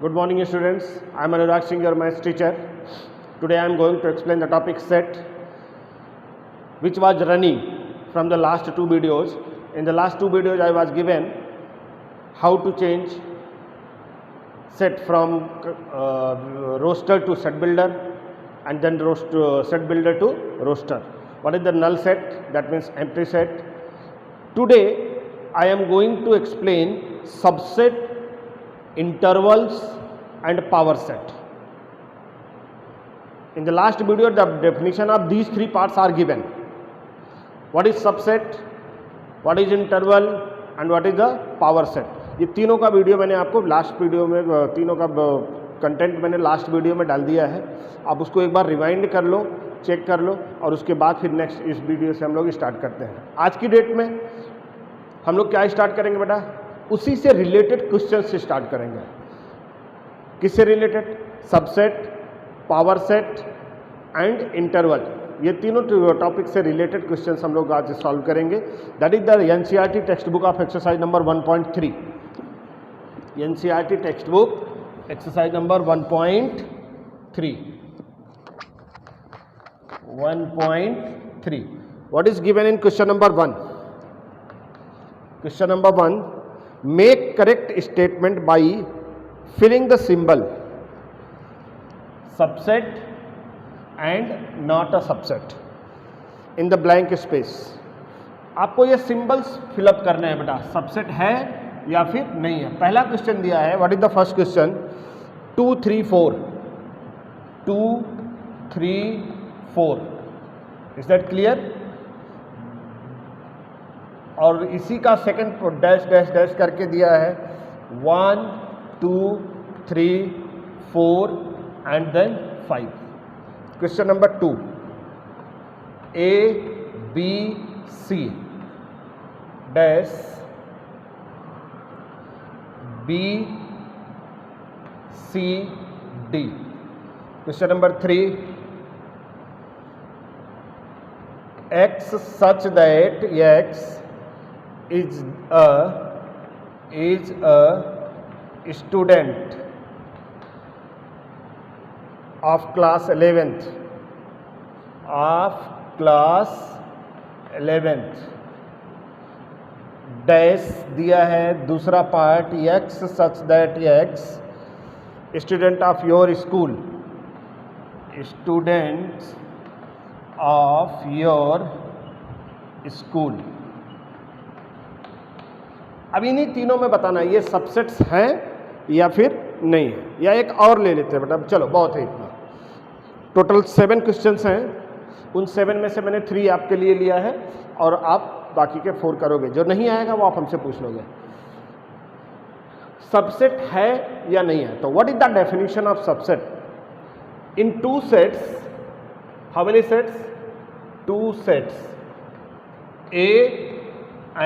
Good morning students, I am Anurag Singh, your maths teacher. Today I am going to explain the topic set which was running from the last two videos. In the last two videos I was given how to change set from roster to set builder and then set builder to roster. What is the null set? That means empty set. Today I am going to explain subset, intervals and power set. In the last video the definition of these three parts are given. What is subset, what is interval and what is the power set. ये तीनों का video मैंने आपको last video में, तीनों का content मैंने last video में डाल दिया है. आप उसको एक बार रिवाइंड कर लो, चेक कर लो और उसके बाद फिर नेक्स्ट इस वीडियो से हम लोग स्टार्ट करते हैं. आज की डेट में हम लोग क्या स्टार्ट करेंगे बेटा? उसी से रिलेटेड क्वेश्चन से स्टार्ट करेंगे. किससे related? Subset, power set and interval. ये तीनों टॉपिक से रिलेटेड क्वेश्चंस हम लोग आज सॉल्व करेंगे. That is the NCERT text book of exercise number 1.3. NCERT text book exercise number 1.3. What is given in question number 1? Question number 1, make correct statement by filling the symbol subset and not a subset in the blank space. आपको ये symbols fill up करने हैं बेटा, subset है या फिर नहीं है. पहला क्वेश्चन दिया है. What is the first question? 2 3 4. 2 3 4. Is that clear? और इसी का सेकंड डैश डैश डैश करके दिया है 1 2 3 4 and then 5. Question number 2, A B C dash B C D. Question number 3, X such that X is a student of class 11th dash दिया है दूसरा part X such that X student of your school, students of your school. अब इन्हीं तीनों में बताना है ये सबसेट्स हैं या फिर नहीं है, या एक और ले लेते हैं बेटा. चलो बहुत है इतना. टोटल 7 क्वेश्चंस हैं. उन 7 में से मैंने 3 आपके लिए लिया है और आप बाकी के 4 करोगे. जो नहीं आएगा वो आप हमसे पूछ लोगे. सबसेट है या नहीं है. तो what is the definition of subset? In 2 sets, how many sets? 2 sets, A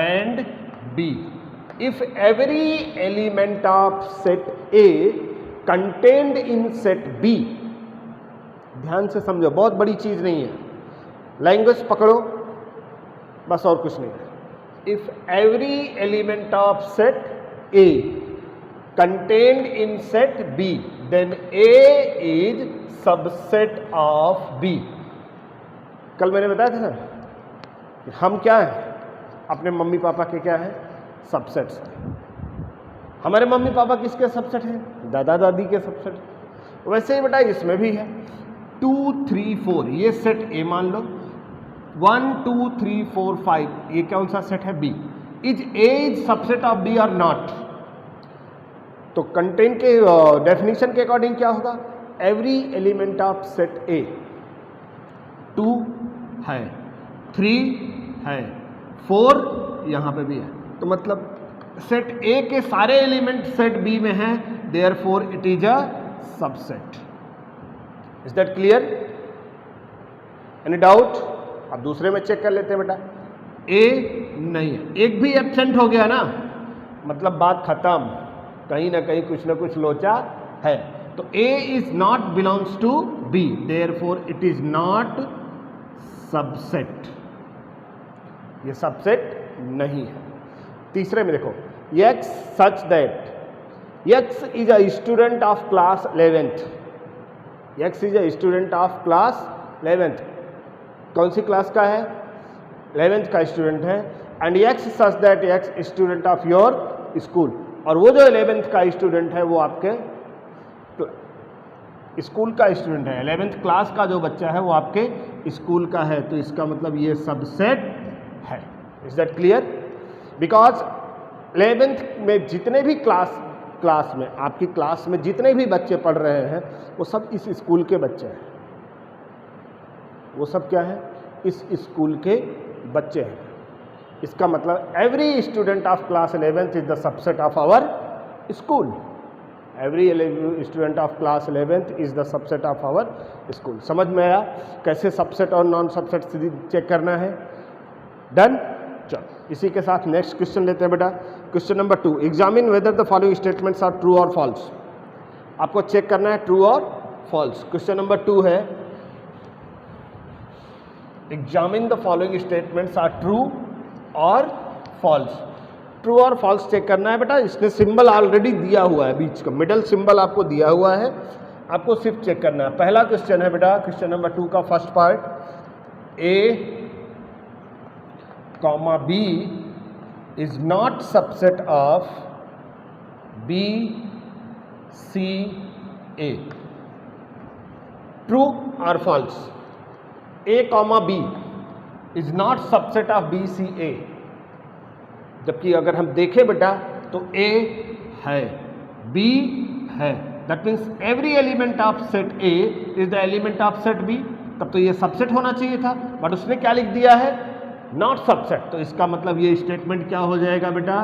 and B. If every element of set A contained in set B, ध्यान से समझो, बहुत बड़ी चीज नहीं है, लैंग्वेज पकड़ो बस और कुछ नहीं है. If every element of set A contained in set B, then A is subset of B. कल मैंने बताया था ना, हम क्या हैं? अपने मम्मी पापा के क्या है? सबसेट्स हैं. हमारे मम्मी पापा किसके सबसेट हैं? दादा दादी के सबसेट. वैसे ही बेटा इसमें भी है. 2 3 4 ये सेट A मान लो. 1 2 3 4 5 ये कौन सा सेट है? B. Is A is subset of B और नॉट? तो कंटेंट के डेफिनेशन के अकॉर्डिंग क्या होगा? Every element of set A 2 है, 3 है, 4 यहाँ पे भी है. तो मतलब सेट A के सारे एलिमेंट सेट B में हैं, therefore it is a subset. Is that clear? Any doubt? अब दूसरे में चेक कर लेते हैं बेटा. A नहीं है, एक भी एब्सेंट हो गया ना, मतलब बात खत्म. कहीं ना कहीं कुछ ना कुछ लोचा है. तो A is not belongs to B, therefore it is not subset. ये सबसेट नहीं है. तीसरे में देखो, X such that X is a student of class 11th. X is a student of class 11th. कौन सी क्लास का है? 11th का स्टूडेंट है. And X such that X student of your school. और वो जो 11th का स्टूडेंट है वो आपके स्कूल का स्टूडेंट है. 11th क्लास का जो बच्चा है वो आपके स्कूल का है. तो इसका मतलब ये सबसेट है. Is that clear? Because 11th में जितने भी क्लास में आपकी क्लास में जितने भी बच्चे पढ़ रहे हैं वो सब इस स्कूल के बच्चे हैं. वो सब क्या है? इस स्कूल के बच्चे हैं. इसका मतलब every student of class 11th is the subset of our school. Every student of class 11th is the subset of our school. समझ में आया कैसे सबसेट और नॉन सबसेट चेक करना है? डन. चलो इसी के साथ नेक्स्ट क्वेश्चन लेते हैं बेटा. Question number 2. Examine whether the following statements are true और फॉल्स. आपको चेक करना है ट्रू और फॉल्स. क्वेश्चन नंबर 2 है examine the following statements are true और फॉल्स. ट्रू और फॉल्स चेक करना है बेटा. इसने सिंबल ऑलरेडी दिया हुआ है, बीच का मिडल सिंबल आपको दिया हुआ है. आपको सिर्फ चेक करना है. पहला क्वेश्चन है बेटा क्वेश्चन नंबर 2 का first part. A, B is not subset of B, C, A. True or false? A, B is not subset of B, C, A. जबकि अगर हम देखें बेटा तो A है, B है. That means every element of set A is the element of set B. तब तो ये सबसेट होना चाहिए था, बट उसने क्या लिख दिया है? Not subset. तो इसका मतलब ये स्टेटमेंट क्या हो जाएगा बेटा?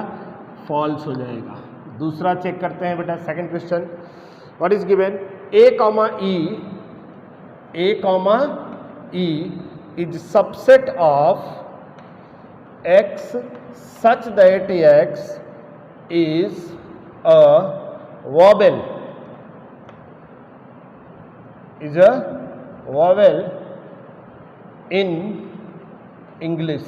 फॉल्स हो जाएगा. दूसरा चेक करते हैं बेटा. Second question what is given? A, E is subset of X such that X is a vowel. Is a vowel in English.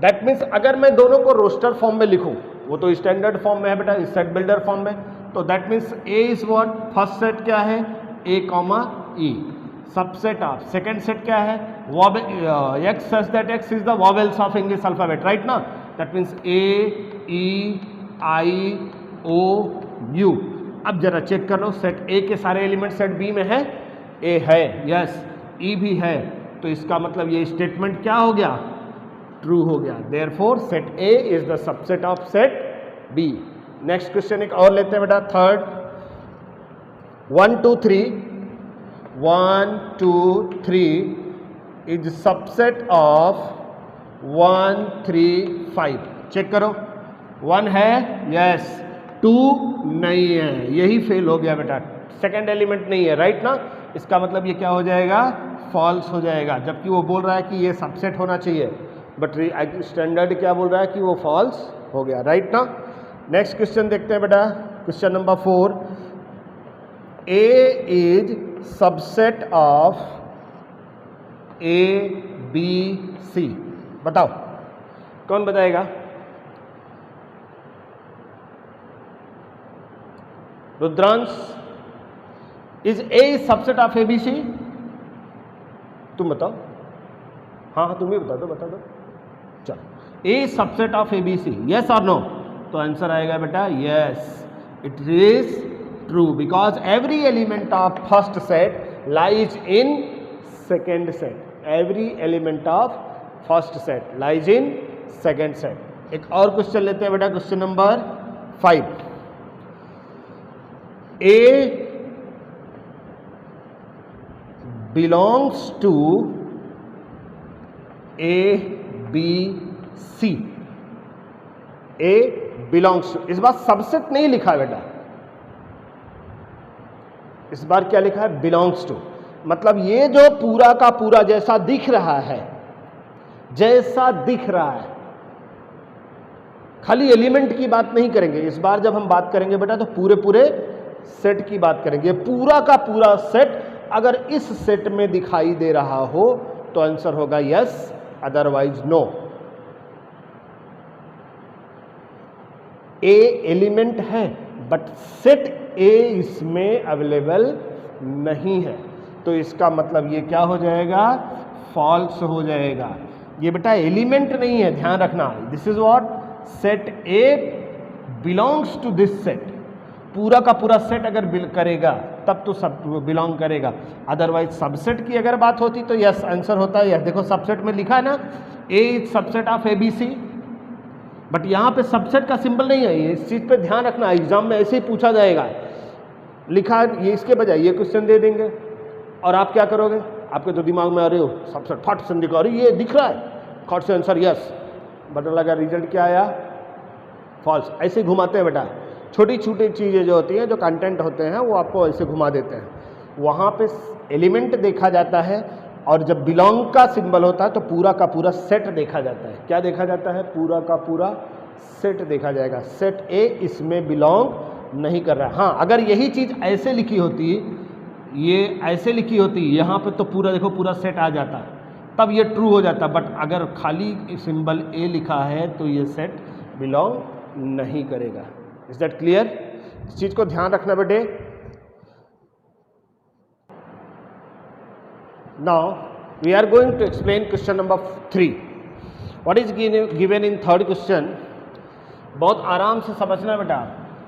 That means अगर मैं दोनों को रोस्टर फॉर्म में लिखूं, वो तो स्टैंडर्ड फॉर्म में है बेटा, इस सेट बिल्डर फॉर्म में. तो that means A is what? First set क्या है? A, E. Subset of second set क्या है? X such that X is the vowels of English alphabet. Right ना? That means A, E, I, O, U. अब जरा check कर लो. Set A के सारे एलिमेंट सेट B में है? A है, यस. E भी है. तो इसका मतलब ये स्टेटमेंट क्या हो गया? ट्रू हो गया. Therefore set A is the subset of set B. Next question एक और लेते हैं बेटा. Third 1, 2, 3 1, 2, 3 is subset of 1, 3, 5. Check करो. 1 है, यस. 2 नहीं है, यही फेल हो गया बेटा. सेकेंड एलिमेंट नहीं है. राइट ना? इसका मतलब ये क्या हो जाएगा? फॉल्स हो जाएगा. जबकि वो बोल रहा है कि ये सबसेट होना चाहिए, बट स्टैंडर्ड क्या बोल रहा है कि वो फॉल्स हो गया. राइट ना? नेक्स्ट क्वेश्चन देखते हैं बेटा. Question number 4. A is subset of A, B, C. बताओ कौन बताएगा? Rudransh. Is A subset of ABC? तुम बताओ. हाँ तुम ही बता दो. चलो. A subset of ABC, yes और नो? तो आंसर आएगा बेटा yes. It is true because every element of first set lies in second set. Every element of first set lies in second set. एक और क्वेश्चन लेते हैं बेटा. Question number 5. A belongs to A, B, C. A belongs to. इस बार subset नहीं लिखा है बेटा, इस बार क्या लिखा है? belongs to. मतलब ये जो पूरा का पूरा जैसा दिख रहा है, खाली एलिमेंट की बात नहीं करेंगे इस बार. जब हम बात करेंगे बेटा तो पूरे सेट की बात करेंगे. पूरा का पूरा सेट अगर इस सेट में दिखाई दे रहा हो तो आंसर होगा यस, अदरवाइज नो. ए एलिमेंट है बट सेट ए इसमें अवेलेबल नहीं है, तो इसका मतलब ये क्या हो जाएगा, फॉल्स हो जाएगा। ये बेटा एलिमेंट नहीं है, ध्यान रखना। This is what, set A belongs to this set. पूरा का पूरा सेट अगर करेगा तब तो सब बिलोंग करेगा, अदरवाइज सबसेट की अगर बात होती तो यस आंसर होता है। यस, देखो सबसेट में लिखा है ना, A is subset of A B C, but यहाँ पे सबसेट का सिंबल नहीं है। इस चीज़ पे ध्यान रखना, एग्जाम में ऐसे ही पूछा जाएगा। लिखा है ये, इसके बजाय ये क्वेश्चन दे देंगे और आप क्या करोगे, आपके तो दिमाग में आ रहे हो सबसेट फट से दिखा रही, ये दिख रहा है, खट से आंसर यस, बट लगा रिजल्ट क्या आया, फॉल्स। ऐसे घुमाते हैं बेटा, छोटी छोटी चीज़ें जो होती हैं, जो कंटेंट होते हैं, वो आपको ऐसे घुमा देते हैं। वहाँ पे एलिमेंट देखा जाता है और जब बिलोंग का सिंबल होता है तो पूरा का पूरा सेट देखा जाता है। क्या देखा जाता है, पूरा का पूरा सेट देखा जाएगा। सेट ए इसमें बिलोंग नहीं कर रहा है। हाँ, अगर यही चीज़ ऐसे लिखी होती, ये ऐसे लिखी होती यहाँ पे, तो पूरा देखो पूरा सेट आ जाता, तब ये ट्रू हो जाता। बट अगर खाली सिंबल ए लिखा है तो ये सेट बिलोंग नहीं करेगा। Is that clear? इस चीज़ को ध्यान रखना बेटे। Now we are going to explain question number 3. What is given in third question? बहुत आराम से समझना बेटा,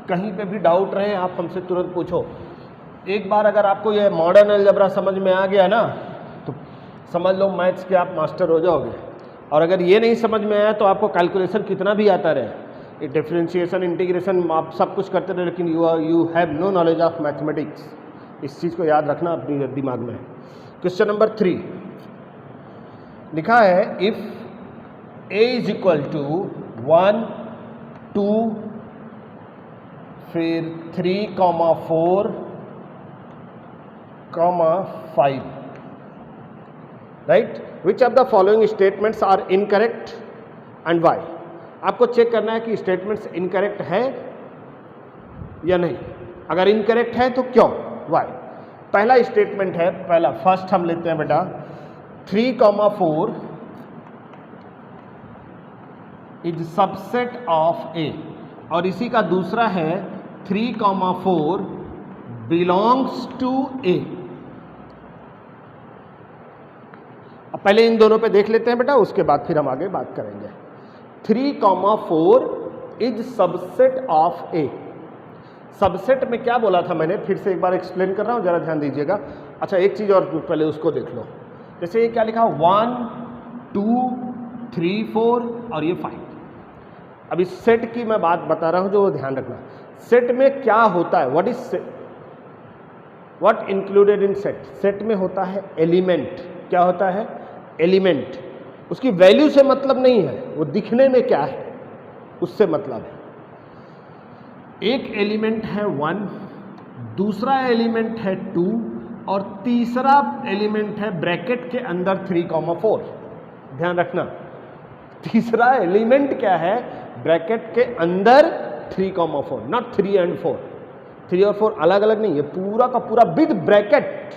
कहीं पे भी डाउट रहे आप हमसे तुरंत पूछो। एक बार अगर आपको ये मॉडर्न अलजेब्रा समझ में आ गया ना, तो समझ लो मैथ्स के आप मास्टर हो जाओगे। और अगर ये नहीं समझ में आया तो आपको कैलकुलेशन कितना भी आता रहे, ये डिफरेंशिएशन, इंटीग्रेशन, आप सब कुछ करते रहे, लेकिन you have no knowledge of mathematics. इस चीज़ को याद रखना अपनी दिमाग में। क्वेश्चन नंबर 3 लिखा है, if A is equal to 1, 2, फिर 3, 4, 5, right, which of the following statements are incorrect and why. आपको चेक करना है कि स्टेटमेंट्स इनकरेक्ट है या नहीं। अगर इनकरेक्ट है तो क्यों, वाई। पहला स्टेटमेंट है, पहला फर्स्ट हम लेते हैं बेटा, 3, 4 इज सबसेट ऑफ ए, और इसी का दूसरा है 3, 4 बिलोंग्स टू ए। अब पहले इन दोनों पे देख लेते हैं बेटा, उसके बाद फिर हम आगे बात करेंगे। 3, 4 is subset of A. Subset में क्या बोला था मैंने, फिर से एक बार एक्सप्लेन कर रहा हूँ, जरा ध्यान दीजिएगा। अच्छा, एक चीज़ और पहले उसको देख लो। जैसे ये क्या लिखा, 1, 2, 3, 4 और ये 5। अब इस सेट की मैं बात बता रहा हूँ, जो ध्यान रखना। सेट में क्या होता है, what is set, what included in set. Set में होता है एलिमेंट। क्या होता है, एलिमेंट। उसकी वैल्यू से मतलब नहीं है, वो दिखने में क्या है उससे मतलब है। एक एलिमेंट है 1, दूसरा एलिमेंट है 2 और तीसरा एलिमेंट है ब्रैकेट के अंदर 3, 4। ध्यान रखना, तीसरा एलिमेंट क्या है, ब्रैकेट के अंदर 3, 4, नॉट 3 and 4। 3 और 4 अलग अलग नहीं है, पूरा का पूरा विद ब्रैकेट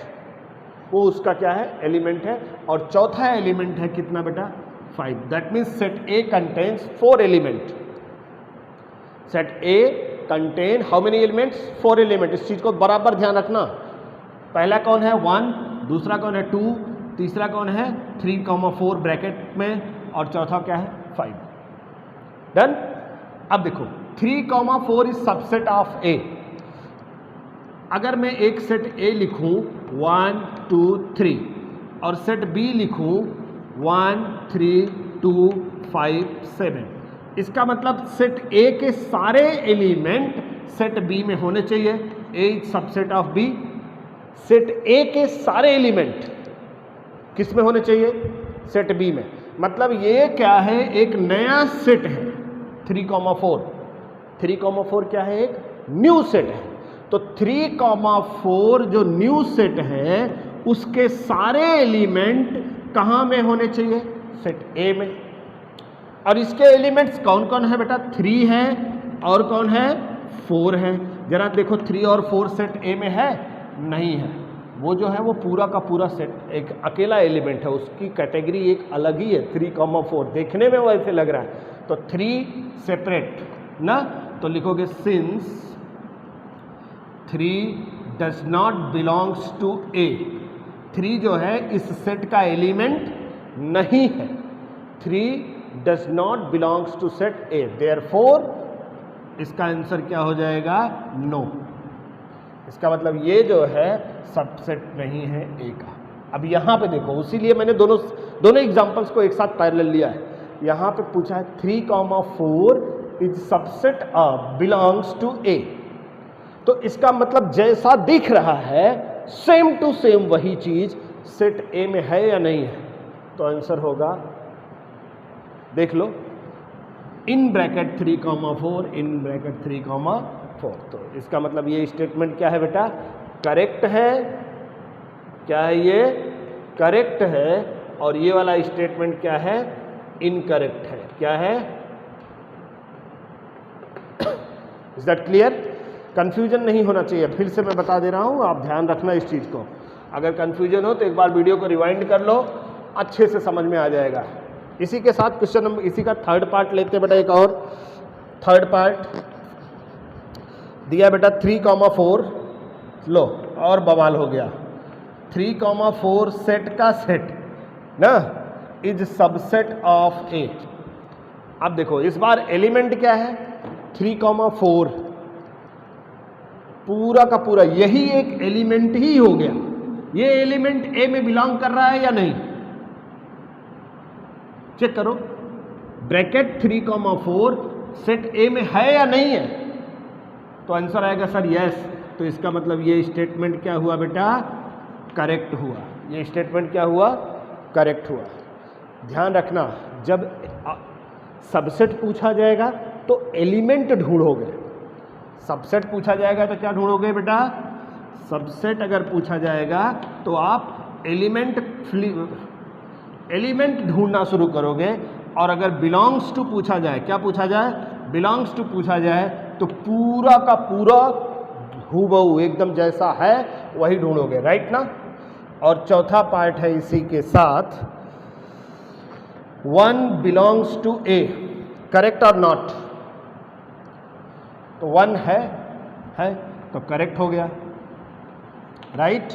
वो उसका क्या है, एलिमेंट है। और चौथा एलिमेंट है कितना बेटा, 5। That means set A contains 4 element. Set A contain how many elements, 4 element. इस चीज को बराबर ध्यान रखना। पहला कौन है, 1, दूसरा कौन है 2, तीसरा कौन है 3, 4 ब्रैकेट में, और चौथा क्या है 5। डन। अब देखो 3, 4 इज सबसेट ऑफ ए। अगर मैं एक सेट ए लिखूं 1, 2, 3 और सेट बी लिखूं 1, 3, 2, 5, 7, इसका मतलब सेट ए के सारे एलिमेंट सेट बी में होने चाहिए। A is subset of B. Set A के सारे एलिमेंट किस में होने चाहिए, सेट बी में। मतलब ये क्या है, एक नया सेट है 3, 4। 3, 4 क्या है, एक न्यू सेट है। तो 3, 4 जो न्यू सेट है उसके सारे एलिमेंट कहाँ में होने चाहिए, सेट ए में। और इसके एलिमेंट्स कौन कौन है बेटा, 3 है और कौन है 4 है। जरा देखो 3 और 4 सेट ए में है, नहीं है। वो जो है वो पूरा का पूरा सेट एक अकेला एलिमेंट है, उसकी कैटेगरी एक अलग ही है। 3, 4 देखने में वो ऐसे लग रहा है, तो 3 सेपरेट ना, तो लिखोगे since 3 does not belongs to A. 3 जो है इस सेट का एलिमेंट नहीं है। 3 does not belongs to set A, therefore इसका आंसर क्या हो जाएगा? नो। इसका मतलब ये जो है सबसेट नहीं है ए का। अब यहाँ पे देखो, इसीलिए मैंने दोनों एग्जांपल्स को एक साथ पैरेलल लिया है। यहाँ पे पूछा है 3,4 is subset of belongs to A, तो इसका मतलब जैसा दिख रहा है सेम टू सेम वही चीज सेट ए में है या नहीं है। तो आंसर होगा, देख लो, इन ब्रैकेट 3,4 इन ब्रैकेट 3,4। तो इसका मतलब ये स्टेटमेंट क्या है बेटा? करेक्ट है। क्या है ये? करेक्ट है। और ये वाला स्टेटमेंट क्या है? इनकरेक्ट है। क्या है? Is that clear? कंफ्यूजन नहीं होना चाहिए। फिर से मैं बता दे रहा हूं, आप ध्यान रखना इस चीज को। अगर कंफ्यूजन हो तो एक बार वीडियो को रिवाइंड कर लो, अच्छे से समझ में आ जाएगा। इसी के साथ क्वेश्चन नंबर, इसी का थर्ड पार्ट लेते बेटा। एक और थर्ड पार्ट दिया बेटा 3,4। लो और बवाल हो गया। 3,4 सेट का सेट ना इज सबसेट ऑफ ए। अब देखो इस बार एलिमेंट क्या है? 3,4 पूरा का पूरा यही एक एलिमेंट ही हो गया। ये एलिमेंट ए में बिलोंग कर रहा है या नहीं? चेक करो। ब्रैकेट 3,4 सेट ए में है या नहीं है? तो आंसर आएगा सर यस। तो इसका मतलब ये स्टेटमेंट क्या हुआ बेटा? करेक्ट हुआ। ये स्टेटमेंट क्या हुआ? करेक्ट हुआ। ध्यान रखना, जब सबसेट पूछा जाएगा तो एलिमेंट ढूंढोगे। सबसेट पूछा जाएगा तो क्या ढूंढोगे बेटा? सबसेट अगर पूछा जाएगा तो आप एलिमेंट ढूंढना शुरू करोगे। और अगर बिलोंग्स टू पूछा जाए, क्या पूछा जाए? बिलोंग्स टू पूछा जाए तो पूरा का पूरा हूबहू एकदम जैसा है वही ढूंढोगे, राइट ना? और चौथा पार्ट है इसी के साथ, 1 बिलोंग्स टू ए, करेक्ट और नॉट? तो 1 है तो करेक्ट हो गया, राइट?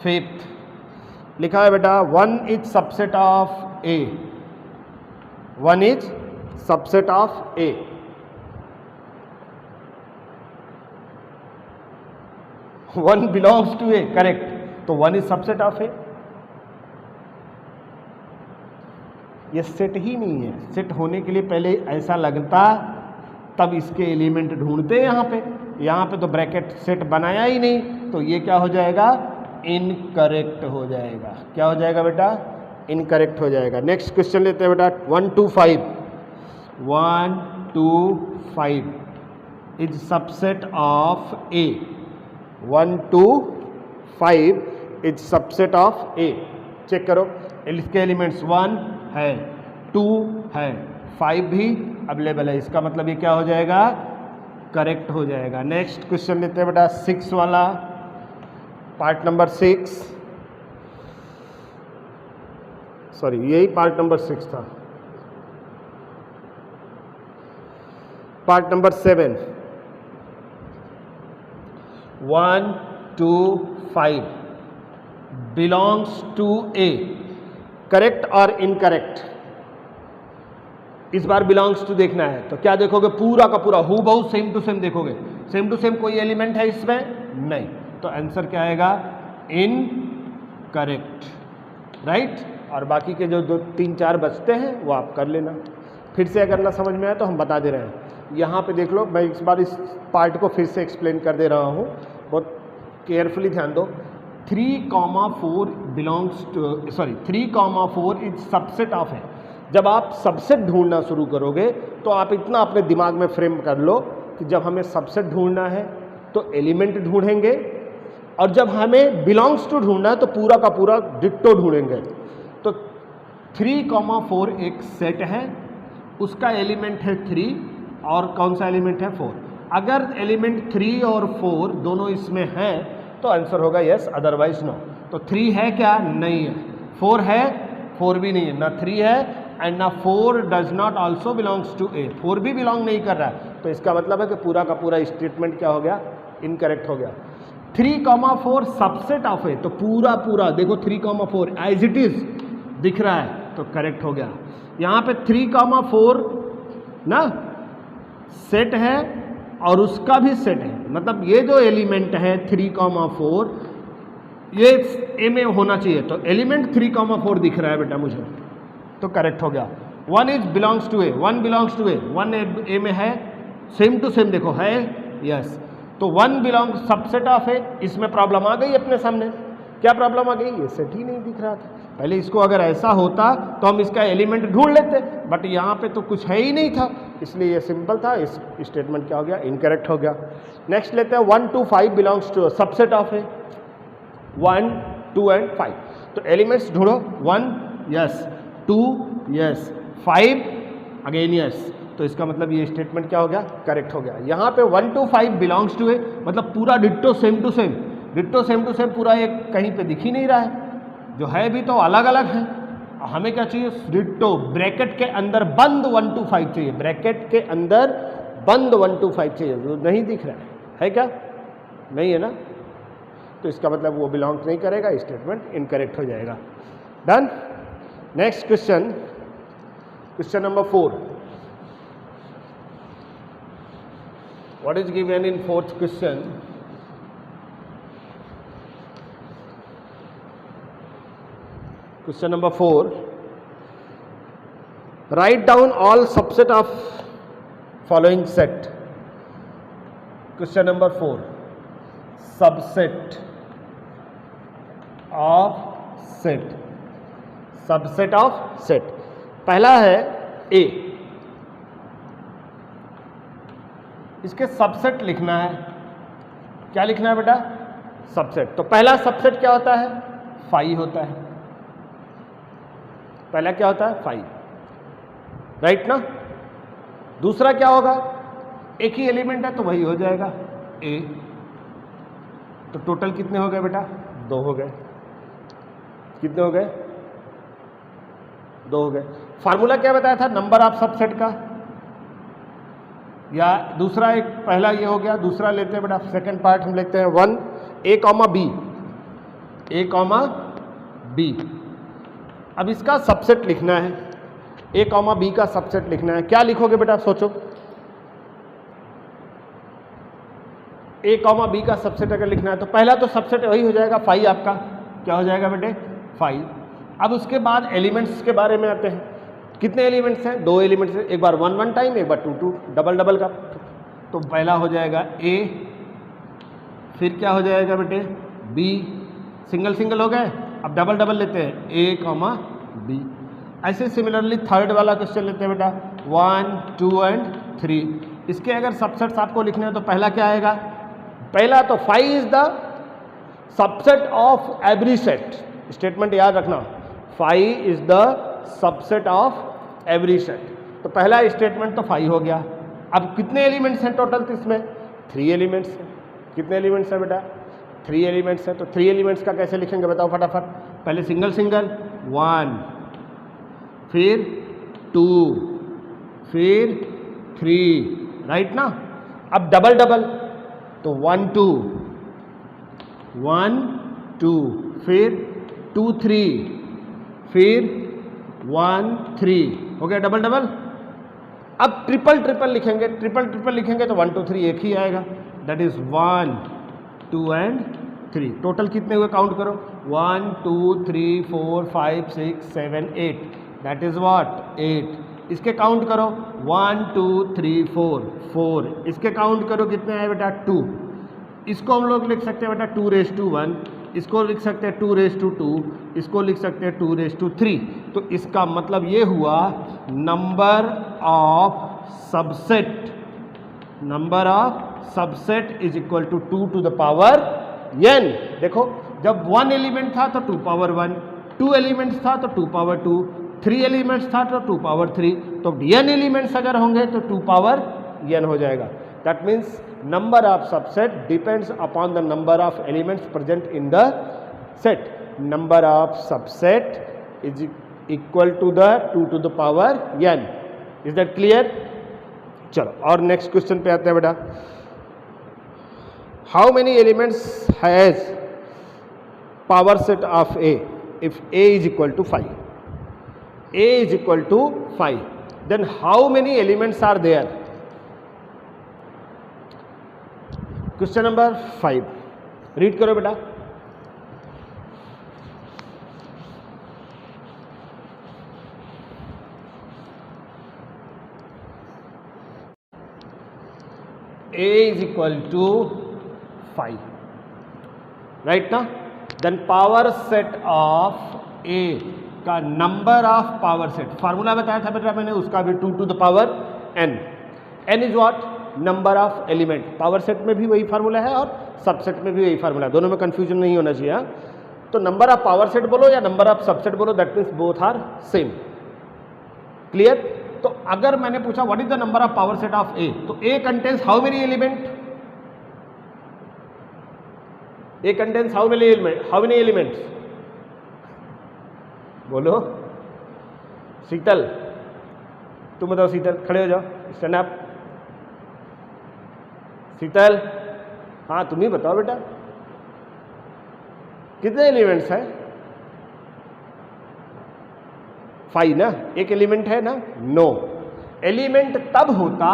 फिफ्थ लिखा है बेटा 1 is subset of A. 1 is subset of A. One belongs to A, correct. तो 1 इज सबसेट ऑफ ए। ये सेट ही नहीं है। सेट होने के लिए पहले ऐसा लगता, तब इसके एलिमेंट ढूंढते। यहाँ पे तो ब्रैकेट सेट बनाया ही नहीं, तो ये क्या हो जाएगा? इनकरेक्ट हो जाएगा। क्या हो जाएगा बेटा? इनकरेक्ट हो जाएगा। नेक्स्ट क्वेश्चन लेते हैं बेटा 1 to 5। 1 to 5 is subset of A. 1 to 5 is subset of A. Check करो, इसके एलिमेंट्स 1 है, 2 है, 5 भी अवेलेबल है। इसका मतलब ये क्या हो जाएगा? करेक्ट हो जाएगा। नेक्स्ट क्वेश्चन लेते हैं बेटा 6 वाला, पार्ट नंबर 6। सॉरी, यही पार्ट नंबर 6 था। Part number 7। 1 to 5 belongs to A, correct और इनकरेक्ट? इस बार बिलोंग्स टू देखना है तो क्या देखोगे? पूरा का पूरा हूबहू सेम टू सेम देखोगे। सेम टू सेम कोई एलिमेंट है इसमें? नहीं। तो आंसर क्या आएगा? Incorrect, right? और बाकी के जो 2-3-4 बचते हैं वो आप कर लेना। फिर से अगर ना समझ में आए तो हम बता दे रहे हैं। यहाँ पे देख लो, मैं इस बार इस पार्ट को फिर से एक्सप्लेन कर दे रहा हूँ, बहुत केयरफुली ध्यान दो। 3,4 belongs to, sorry 3,4 is subset of है। जब आप सबसेट ढूंढना शुरू करोगे तो आप इतना अपने दिमाग में फ्रेम कर लो कि जब हमें सबसेट ढूंढना है तो एलिमेंट ढूंढेंगे, और जब हमें बिलोंग्स टू ढूंढना है तो पूरा का पूरा डिट्टो ढूंढेंगे। तो 3,4 एक सेट है, उसका एलिमेंट है 3, और कौन सा एलिमेंट है? 4। अगर एलिमेंट 3 और 4 दोनों इसमें हैं तो आंसर होगा यस, अदरवाइज नो। तो 3 है क्या? नहीं है। 4 है? 4 भी नहीं है। ना 3 है एंड ना 4 does not also belongs to A. 4 भी बिलोंग नहीं कर रहा है। तो इसका मतलब है कि पूरा का पूरा स्टेटमेंट क्या हो गया, इनकरेक्ट हो गया। 3,4 सबसेट ऑफ है, तो पूरा पूरा देखो 3,4 एज इट इज दिख रहा है तो करेक्ट हो गया। यहाँ पे 3,4 ना सेट है और उसका भी सेट है, मतलब ये जो एलिमेंट है 3,4 ये ए में होना चाहिए, तो एलिमेंट 3,4 दिख रहा है बेटा मुझे, तो करेक्ट हो गया। 1 is belongs to A, 1 belongs to A, 1 A में है, सेम टू सेम देखो है, यस, तो 1 बिलोंग्स सबसेट ऑफ ए। इसमें प्रॉब्लम आ गई अपने सामने, क्या प्रॉब्लम आ गई, ये सेट ही नहीं दिख रहा था। पहले इसको अगर ऐसा होता तो हम इसका एलिमेंट ढूंढ लेते, बट यहाँ पे तो कुछ है ही नहीं था, इसलिए ये सिंपल था, इस स्टेटमेंट क्या हो गया, इनकरेक्ट हो गया। नेक्स्ट लेते हैं 1 to 5 belongs to subset of A, 1, 2 and 5, तो एलिमेंट्स ढूंढो, 1 यस, 2 यस, 5 अगेन यस, तो इसका मतलब ये स्टेटमेंट क्या हो गया, करेक्ट हो गया। यहाँ पे 1 to 5 बिलोंग्स टू ए, मतलब पूरा ditto same to same, ditto same to same पूरा एक कहीं पे दिख ही नहीं रहा है, जो है भी तो अलग अलग है। हमें क्या चाहिए, डिट्टो ब्रैकेट के अंदर बंद 1 to 5 चाहिए, ब्रैकेट के अंदर बंद 1 to 5 चाहिए, जो नहीं दिख रहा है क्या, नहीं है ना, तो इसका मतलब वो बिलोंग नहीं करेगा, स्टेटमेंट इनकरेक्ट हो जाएगा। Done. Next question, question number 4, what is given in fourth question, question number 4, write down all subset of following set. Question number 4, subset of set, subset of set। पहला है A, इसके subset लिखना है, क्या लिखना है बेटा, सबसेट। तो पहला सबसेट क्या होता है, 5 होता है, पहला क्या होता है 5, राइट ना। दूसरा क्या होगा, एक ही एलिमेंट है तो वही हो जाएगा ए, तो टोटल कितने हो गए बेटा, 2 हो गए, कितने हो गए, 2 हो गए। फार्मूला क्या बताया था, नंबर ऑफ सबसेट का, या दूसरा एक, पहला ये हो गया, दूसरा लेते हैं बेटा सेकंड पार्ट हम लेते हैं 1 ए कॉमा बी, ए कॉमा बी। अब इसका सबसेट लिखना है, ए कॉमा बी का सबसेट लिखना है, क्या लिखोगे बेटा, सोचो, ए कॉमा बी का सबसेट अगर लिखना है तो पहला तो सबसेट वही हो जाएगा 5, आपका क्या हो जाएगा बेटे 5। अब उसके बाद एलिमेंट्स के बारे में आते हैं, कितने एलिमेंट्स हैं, 2 एलिमेंट्स हैं, एक बार 1 1 टाइम, एक बार 2 2, डबल डबल का, तो पहला हो जाएगा ए, फिर क्या हो जाएगा बेटे बी, सिंगल सिंगल हो गए, अब डबल डबल लेते हैं ए कॉमा बी। ऐसे सिमिलरली थर्ड वाला क्वेश्चन लेते हैं बेटा 1 2 एंड 3। इसके अगर सबसेट्स आपको लिखने हैं तो पहला क्या आएगा, पहला तो 5 is the subset of every set, statement याद रखना, 5 is the subset of every set, तो पहला स्टेटमेंट तो 5 हो गया। अब कितने एलिमेंट्स हैं टोटल, तो इसमें 3 एलिमेंट्स हैं, कितने एलिमेंट्स हैं बेटा 3 एलिमेंट्स हैं, तो 3 एलिमेंट्स का कैसे लिखेंगे बताओ फटाफट, पहले सिंगल सिंगल 1, फिर 2, फिर 3, राइट ना। अब डबल डबल तो 1 2 1 2, फिर 2 3, फिर 1 3, हो गया डबल डबल। अब ट्रिपल ट्रिपल लिखेंगे, ट्रिपल ट्रिपल लिखेंगे तो 1 2 3 एक ही आएगा, दैट इज 1 2 एंड 3। टोटल कितने हुए काउंट करो, 1 2 3 4 5 6 7 8, दैट इज व्हाट 8। इसके काउंट करो 1 2 3 4 4, इसके काउंट करो कितने आए बेटा 2। इसको हम लोग लिख सकते हैं बेटा 2⁻1, इसको लिख सकते हैं 2⁻2, इसको लिख सकते हैं 2⁻3। तो इसका मतलब ये हुआ number of subset, number of subset is equal to 2 to the power n। देखो जब 1 एलिमेंट था तो 2 power 1, 2 एलिमेंट्स था तो 2 power 2, 3 एलिमेंट्स था तो 2 power 3, तो n एलिमेंट्स अगर होंगे तो 2 power n हो जाएगा। That means number of subset depends upon the number of elements present in the set. Number of subset is equal to the 2 to the power n। Is that clear? चलो और next question पे आते हैं बेटा। How many elements has power set of A if A is equal to 5? A is equal to 5, then how many elements are there? Question number 5 read करो बेटा। A is equal to 5, right ना? Then power set of A का number of power set, formula बताया था बेटा मैंने उसका भी 2 to the power n। n is what? Number of element. Power set में भी वही फार्मूला है और सबसेट में भी वही फार्मूला है, दोनों में कंफ्यूजन नहीं होना चाहिए। तो नंबर ऑफ पावर सेट बोलो या नंबर ऑफ सबसेट बोलो, that means both are same. Clear? तो अगर मैंने पूछा what is the number of power set of A, तो A contains how many element? A contains how many elements? बोलो शीतल, तुम बताओ शीतल, खड़े हो जाओ, स्टैंड अप। शीतल, हाँ तुम ही बताओ बेटा, कितने एलिमेंट्स हैं? 5 ना? एक एलिमेंट है ना? नो। एलिमेंट तब होता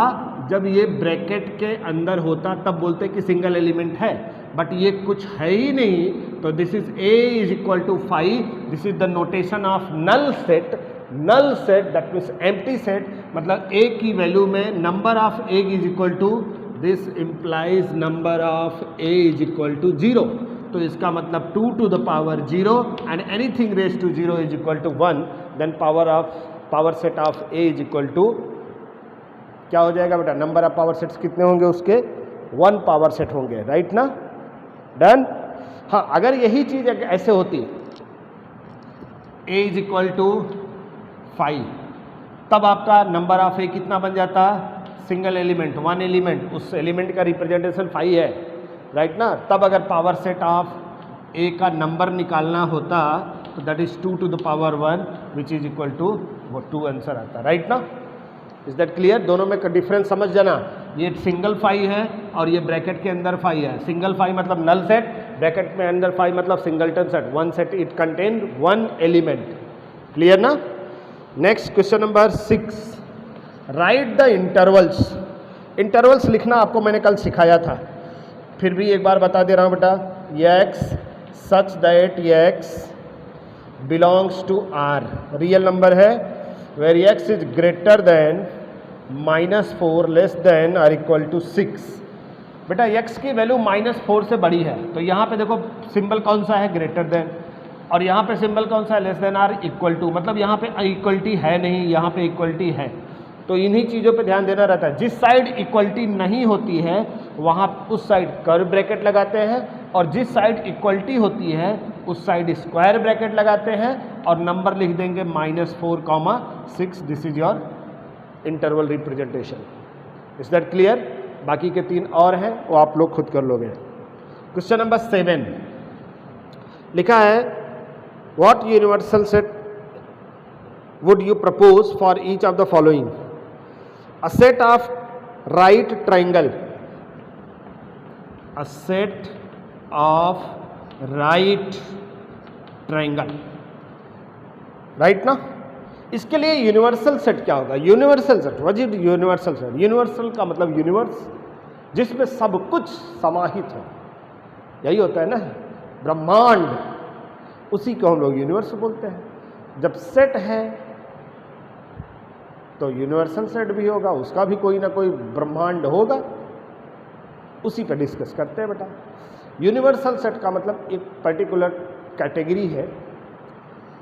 जब ये ब्रैकेट के अंदर होता, तब बोलते कि सिंगल एलिमेंट है, बट ये कुछ है ही नहीं, तो this is A is equal to 5। This is the notation of null set. Null set that means empty set, मतलब ए की वैल्यू में number of A is equal to, this implies number of A is equal to 0। तो इसका मतलब 2 to the power 0 and anything raise to 0 is equal to 1, then power set of A is equal to क्या हो जाएगा बेटा? Number of power sets कितने होंगे उसके? 1 पावर सेट होंगे, राइट ना? डन। हाँ, अगर यही चीज ऐसे होती, ए इज इक्वल टू 5, तब आपका नंबर ऑफ ए कितना बन जाता? सिंगल एलिमेंट, 1 एलिमेंट, उस एलिमेंट का रिप्रेजेंटेशन 5 है, राइट ना? तब अगर पावर सेट ऑफ ए का नंबर निकालना होता तो that is 2 to the power 1 which is equal to वो 2 आंसर आता, राइट ना? Is that clear? दोनों में डिफरेंस समझ जाना। ये सिंगल 5 है और ये ब्रैकेट के अंदर 5 है। सिंगल 5 मतलब नल सेट, ब्रैकेट में अंदर 5 मतलब singleton set. One set it contain 1 element. Clear ना? Next question number 6, write the intervals. Intervals लिखना आपको मैंने कल सिखाया था, फिर भी एक बार बता दे रहा हूँ बेटा। x such that x belongs to r, real number है, where x is greater than -4 less than और इक्वल टू 6। बेटा x की वैल्यू -4 से बड़ी है, तो यहाँ पे देखो सिंबल कौन सा है? Greater than. और यहाँ पे सिंबल कौन सा है? लेस देन और इक्वल टू, मतलब यहाँ पे इक्वलिटी है नहीं, यहाँ पे इक्वलिटी है। तो इन्हीं चीज़ों पे ध्यान देना रहता है। जिस साइड इक्वलिटी नहीं होती है वहाँ उस साइड कर्व ब्रैकेट लगाते हैं, और जिस साइड इक्वलिटी होती है उस साइड स्क्वायर ब्रैकेट लगाते हैं, और नंबर लिख देंगे -4, 6। This is your interval representation. Is that clear? बाकी के 3 और हैं वो आप लोग खुद कर लोगे। क्वेश्चन नंबर 7 लिखा है, what universal set would you propose for each of the following? A set of right triangle, a set of right triangle, right ना? इसके लिए यूनिवर्सल सेट क्या होगा? Universal set, what is universal set? Universal का मतलब universe, जिसमें सब कुछ समाहित हो, यही होता है ना, ब्रह्मांड, उसी को हम लोग यूनिवर्स बोलते हैं। जब सेट है तो यूनिवर्सल सेट भी होगा, उसका भी कोई ना कोई ब्रह्मांड होगा, उसी पर डिस्कस करते हैं बेटा। यूनिवर्सल सेट का मतलब एक पर्टिकुलर कैटेगरी है,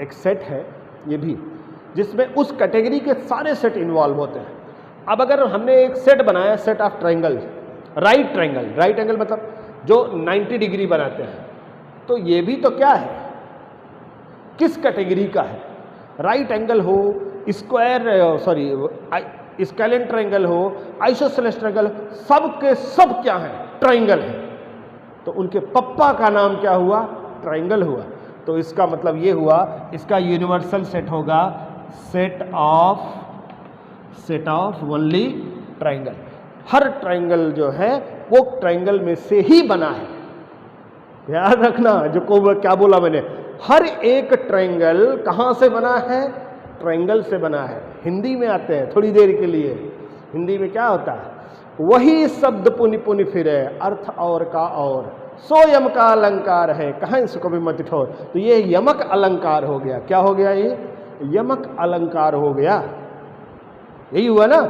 एक सेट है ये भी, जिसमें उस कैटेगरी के सारे सेट इन्वॉल्व होते हैं। अब अगर हमने एक सेट बनाया, set of triangle, right triangle, right angle मतलब जो 90 डिग्री बनाते हैं, तो ये भी तो क्या है? किस कैटेगरी का है? राइट एंगल हो, स्क्वायर स्केलेन ट्राइंगल हो, आइसोसेलेस ट्राइंगल, सब के सब क्या है? ट्राइंगल है। तो उनके पप्पा का नाम क्या हुआ? ट्राइंगल हुआ। तो इसका मतलब ये हुआ, इसका यूनिवर्सल सेट होगा set of only triangle. Her triangle जो है वो ट्राइंगल में से ही बना है। याद रखना, जो को क्या बोला मैंने, हर एक ट्राइंगल कहाँ से बना है? ट्राइंगल से बना है। हिंदी में आते हैं थोड़ी देर के लिए, हिंदी में क्या होता है, वही शब्द पुनि पुनि फिरे, अर्थ और का और, सो यम का अलंकार है, कहाँ इसको भी मत ठोर। तो ये यमक अलंकार हो गया। क्या हो गया? ये यमक अलंकार हो गया। यही हुआ ना।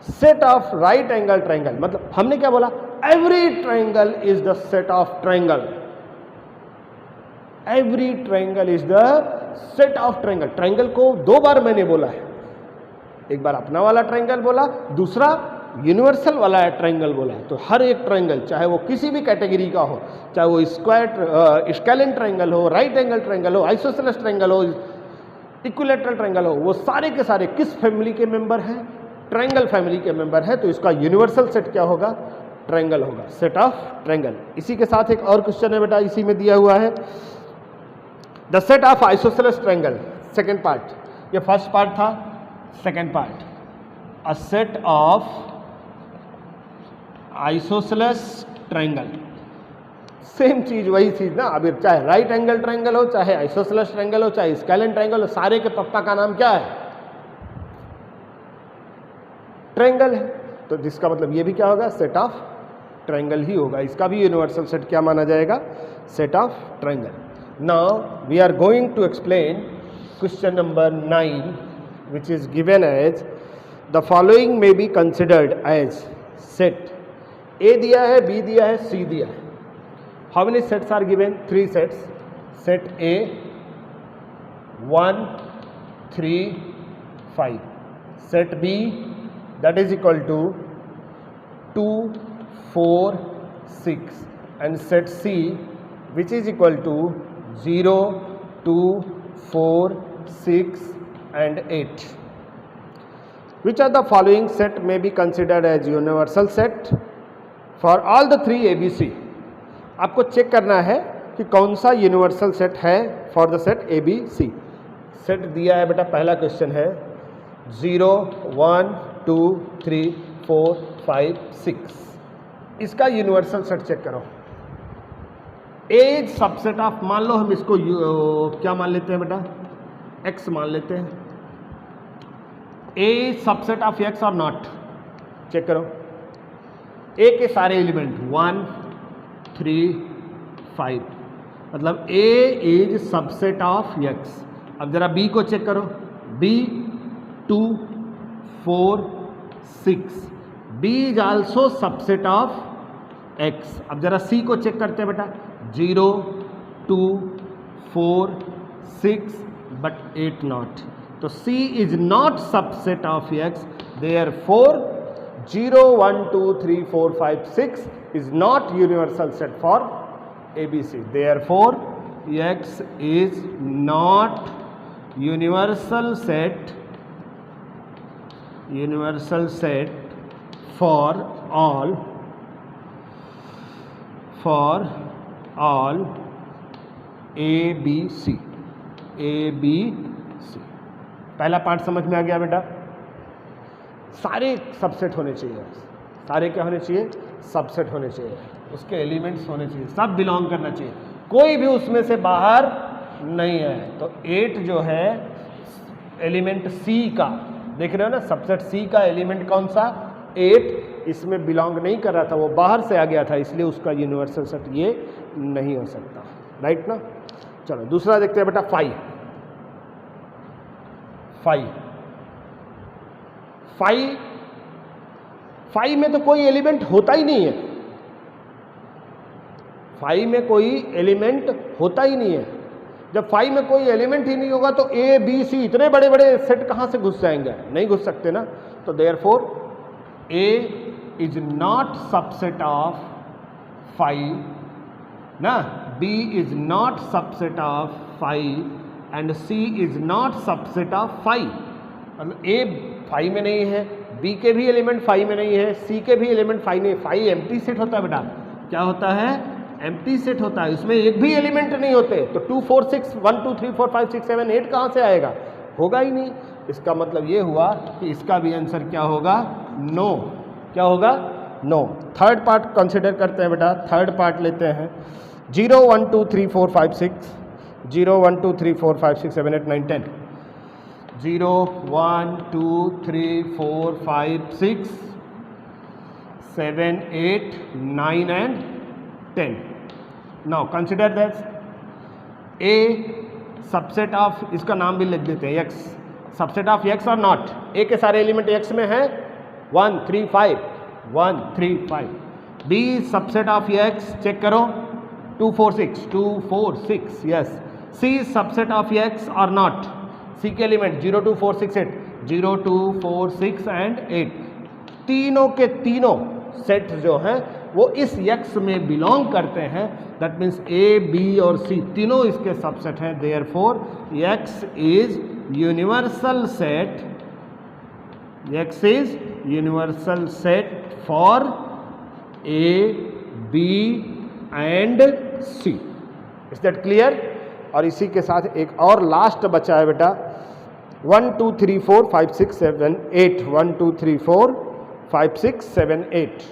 Set of right angle triangle, मतलब हमने क्या बोला? Every triangle is the set of triangle. Every triangle is the set of triangle. Triangle को दो बार मैंने बोला है, एक बार अपना वाला ट्राइंगल बोला, दूसरा यूनिवर्सल वाला ट्राइंगल बोला है। तो हर एक ट्राइंगल, चाहे वो किसी भी कैटेगरी का हो, चाहे वो स्क्वायर स्केलेन ट्राइंगल हो, राइट एंगल ट्राइंगल हो, आइसोसेलेस ट्राइंगल हो, इक्विलैटरल ट्राइंगल हो, वो सारे के सारे किस फैमिली के मेंबर हैं? ट्राइंगल फैमिली के मेंबर है। तो इसका यूनिवर्सल सेट क्या होगा? ट्राइंगल होगा, सेट ऑफ ट्राइंगल। इसी के साथ एक और क्वेश्चन है बेटा, इसी में दिया हुआ है, the set of isosceles triangle. Second part, ये फर्स्ट पार्ट था, second part, a set of isosceles triangle. Same चीज, वही चीज ना। अभी चाहे राइट एंगल ट्राइंगल हो, चाहे आइसोसेलेस ट्राइंगल हो, चाहे स्केलेन ट्राइंगल हो, सारे के पप्पा का नाम क्या है? ट्राइंगल है। तो जिसका मतलब ये भी क्या होगा? सेट ऑफ ट्राइंगल ही होगा। इसका भी यूनिवर्सल सेट क्या माना जाएगा? Set of triangle. Now we are going to explain question number 9, which is given as the following may be considered as set। A दिया है, B दिया है, C दिया है। How many sets are given? 3 sets। Set A 1 3 5, set B that is equal to 2 4 6, and set C which is equal to 0 2 4 6 and 8। Which of the following set may be considered as universal set for all the 3 ABC? आपको check करना है कि कौन सा universal set है for the set ABC। Set दिया है बेटा, पहला क्वेश्चन है 0 1 2 3 4 5 6। इसका यूनिवर्सल सेट चेक करो। ए सबसेट ऑफ, मान लो हम इसको क्या मान लेते हैं बेटा? एक्स मान लेते हैं। ए सबसेट ऑफ एक्स और नॉट, चेक करो। ए के सारे एलिमेंट 1 3 5, मतलब A is subset of X. अब जरा बी को चेक करो, B 2 4 6, B is also subset of X. अब जरा सी को चेक करते हैं बेटा, 0 2 4 6 but 8 not। तो C is not subset of X, therefore 0 1 2 3 4 5 6 is not universal set for ABC, therefore X is not universal set for all ABC। पहला part समझ में आ गया बेटा? सारे सबसेट होने चाहिए। सारे क्या होने चाहिए? सबसेट होने चाहिए, उसके एलिमेंट्स होने चाहिए, सब बिलोंग करना चाहिए, कोई भी उसमें से बाहर नहीं है। तो 8 जो है एलिमेंट C का, देख रहे हो ना, सबसेट C का एलिमेंट कौन सा? 8 इसमें बिलोंग नहीं कर रहा था, वो बाहर से आ गया था, इसलिए उसका यूनिवर्सल सेट ये नहीं हो सकता। राइट ना? चलो दूसरा देखते हैं बेटा, 5 में तो कोई एलिमेंट होता ही नहीं है। 5 में कोई एलिमेंट होता ही नहीं है। जब 5 में कोई एलिमेंट ही नहीं होगा तो A B C इतने बड़े बड़े सेट कहाँ से घुस जाएंगे? नहीं घुस सकते ना। तो therefore A is not subset of 5 ना, B is not subset of 5 and C is not subset of 5। मतलब A 5 में नहीं है, B के भी एलिमेंट 5 में नहीं है, C के भी एलिमेंट 5 नहीं। 5 एम्प्टी सेट होता है बेटा। क्या होता है? एम्प्टी सेट होता है, उसमें एक भी एलिमेंट नहीं होते। तो 2 4 6 1 2 3 4 5 6 7 8 कहाँ से आएगा? होगा ही नहीं। इसका मतलब ये हुआ कि इसका भी आंसर क्या होगा? नो, क्या होगा? नो। थर्ड पार्ट कंसिडर करते हैं बेटा, थर्ड पार्ट लेते हैं। 0 1 2 3 4 5 6, 0 1 2 3 4 5 6 7 8 9 10, 0 1 2 3 4 5 6 7 8 9 and 10. Now consider that A subset of, इसका नाम भी लिख देते हैं x, सबसेट ऑफ x और नॉट। A के सारे एलिमेंट x में है 1 3 5, 1 3 5। B subset of x, check करो 2 4 6, 2 4 6, yes. C subset of x और नॉट, C के एलिमेंट 0 2 4 6 8, 0 2 4 6 एंड 8। तीनों के तीनों सेट जो हैं वो इस x में बिलोंग करते हैं। दैट मीन्स A, B और C तीनों इसके सबसेट हैं। Therefore x is universal set, x is universal set for A, B and C। Is that clear? और इसी के साथ एक और लास्ट बचा है बेटा, 1 2 3 4 5 6 7 8, 1 2 3 4 5 6 7 8।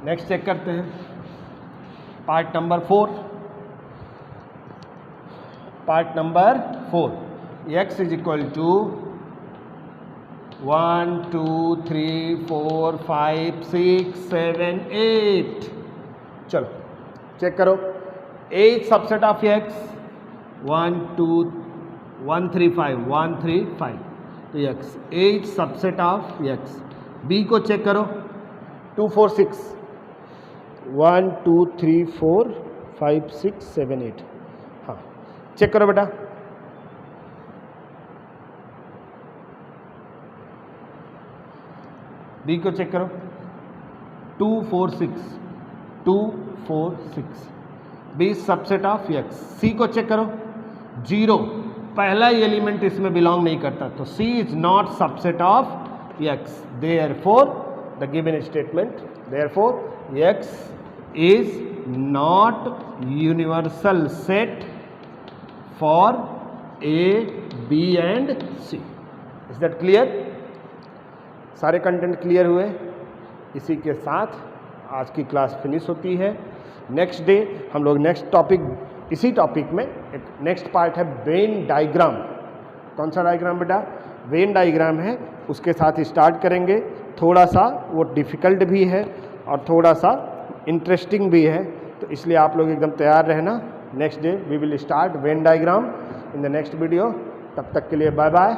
नेक्स्ट चेक करते हैं part number 4। Part number 4, x is equal to 1 2 3 4 5 6 7 8। चलो चेक करो, A सबसेट ऑफ x 1 2 1 3 5, 1 3 5, तो x A subset of x। B को चेक करो 2 4 6, 1 2 3 4 5 6 7 8। हाँ चेक करो बेटा, B को चेक करो 2 4 6, 2 4 6, B subset of x। C को चेक करो 0, पहला एलिमेंट इसमें बिलोंग नहीं करता, तो C is not subset of x। Therefore the given statement, therefore x is not universal set for A, B and C. Is that clear? सारे content clear हुए? इसी के साथ आज की क्लास फिनिश होती है। नेक्स्ट डे हम लोग नेक्स्ट टॉपिक, इसी टॉपिक में एक नेक्स्ट पार्ट है वेन डायग्राम। कौन सा डायग्राम बेटा? वेन डायग्राम है, उसके साथ स्टार्ट करेंगे। थोड़ा सा वो डिफ़िकल्ट भी है और थोड़ा सा इंटरेस्टिंग भी है, तो इसलिए आप लोग एकदम तैयार रहना। Next day we will start Venn diagram in the next video. तब तक के लिए बाय बाय।